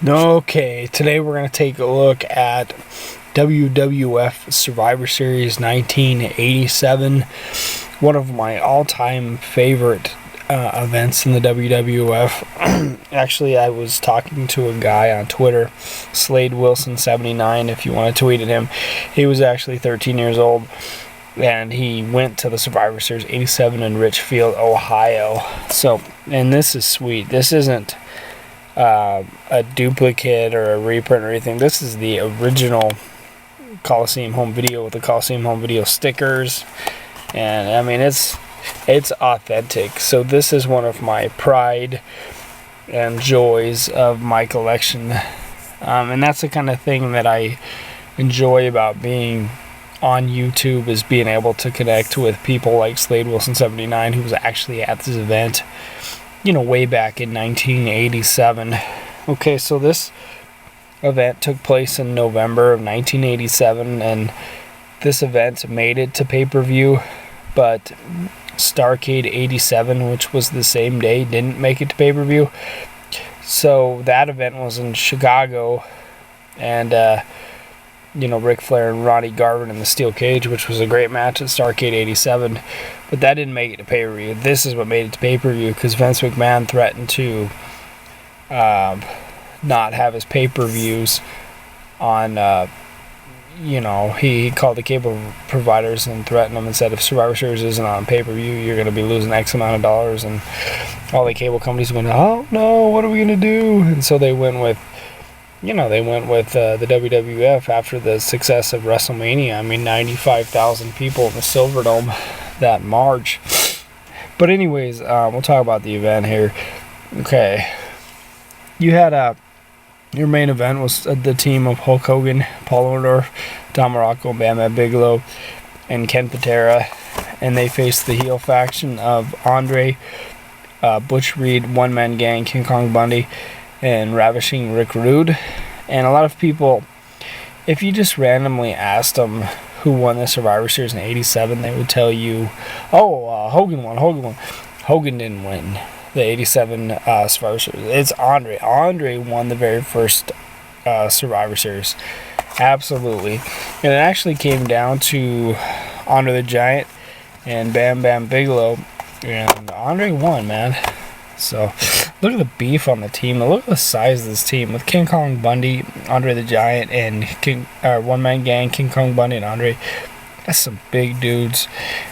Okay, today we're going to take a look at WWF Survivor Series 1987, one of my all-time favorite events in the WWF. Actually, I was talking to a guy on Twitter, Slade Wilson 79, if you want to tweet at him. He was actually 13 years old, and he went to the Survivor Series 87 in Richfield, Ohio. So, and this is sweet. This isn't a duplicate or a reprint or anything. This is the original Coliseum home video with the Coliseum home video stickers, and I mean it's authentic. So this is one of my pride and joys of my collection, and that's the kind of thing that I enjoy about being on YouTube, is being able to connect with people like Slade Wilson 79, who was actually at this event, you know, way back in 1987. Okay, so this event took place in November of 1987, and this event made it to pay-per-view, but Starrcade 87, which was the same day, didn't make it to pay-per-view. So that event was in Chicago, and Ric Flair and Ronnie Garvin in the steel cage, which was a great match at Starrcade 87, but that didn't make it to pay-per-view. This is what made it to pay-per-view, because Vince McMahon threatened to not have his pay-per-views on, he called the cable providers and threatened them and said, if Survivor Series isn't on pay-per-view, you're going to be losing X amount of dollars, and all the cable companies went, oh no, what are we going to do? And so they went with the WWF after the success of WrestleMania. I mean, 95,000 people in the Silverdome that March. But anyways, we'll talk about the event here. Okay. You had your main event was the team of Hulk Hogan, Paul Orndorff, Tom Morocco, Bam Bam Bigelow, and Ken Patera. And they faced the heel faction of Andre, Butch Reed, One Man Gang, King Kong Bundy, and Ravishing Rick Rude. And a lot of people, if you just randomly asked them who won the Survivor Series in 87, they would tell you, Hogan won. Hogan didn't win the 87 Survivor Series. It's Andre. Andre won the very first Survivor Series. Absolutely. And it actually came down to Andre the Giant and Bam Bam Bigelow, and Andre won, man. So, look at the beef on the team. Look at the size of this team with King Kong Bundy, Andre the Giant, and One Man Gang, King Kong Bundy, and Andre. That's some big dudes.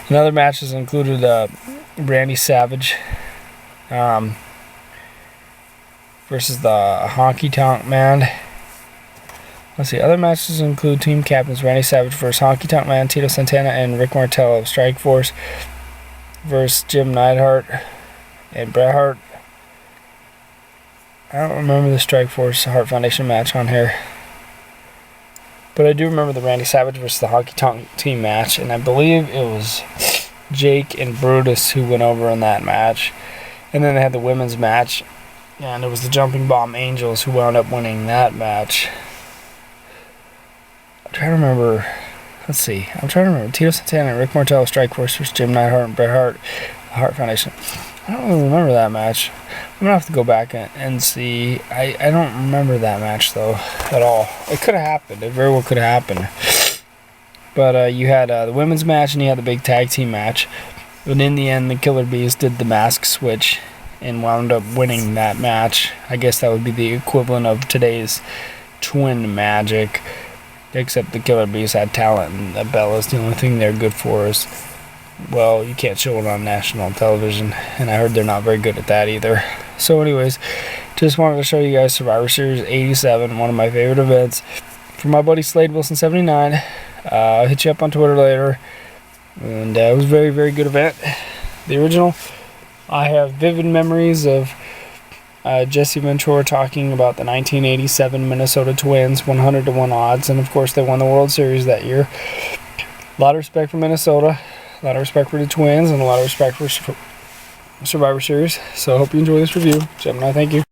And other matches included Randy Savage versus the Honky Tonk Man. Let's see. Other matches include team captains Randy Savage versus Honky Tonk Man, Tito Santana, and Rick Martel of Strike Force versus Jim Neidhart and Bret Hart. I don't remember the Strike Force Hart Foundation match on here, but I do remember the Randy Savage versus the Honky Tonk team match, and I believe it was Jake and Brutus who went over in that match. And then they had the women's match, and it was the Jumping Bomb Angels who wound up winning that match. I'm trying to remember. Let's see. I'm trying to remember. Tito Santana and Rick Martel, Strike Force versus Jim Neidhart and Bret Hart, Hart Foundation. I don't really remember that match. I'm going to have to go back and see. I don't remember that match, though, at all. It could have happened. It very well could have happened. But you had the women's match, and you had the big tag team match. But in the end, the Killer Bees did the mask switch and wound up winning that match. I guess that would be the equivalent of today's Twin Magic, except the Killer Bees had talent, and the Bellas, the only thing they're good for is, well, you can't show it on national television, and I heard they're not very good at that either. So anyways, just wanted to show you guys Survivor Series 87, one of my favorite events. For my buddy Slade Wilson 79, I'll hit you up on Twitter later. And it was a very, very good event. The original, I have vivid memories of Jesse Ventura talking about the 1987 Minnesota Twins, 100-1 odds, and of course they won the World Series that year. A lot of respect for Minnesota, a lot of respect for the Twins, and a lot of respect for Survivor Series. So I hope you enjoy this review. Gemini, thank you.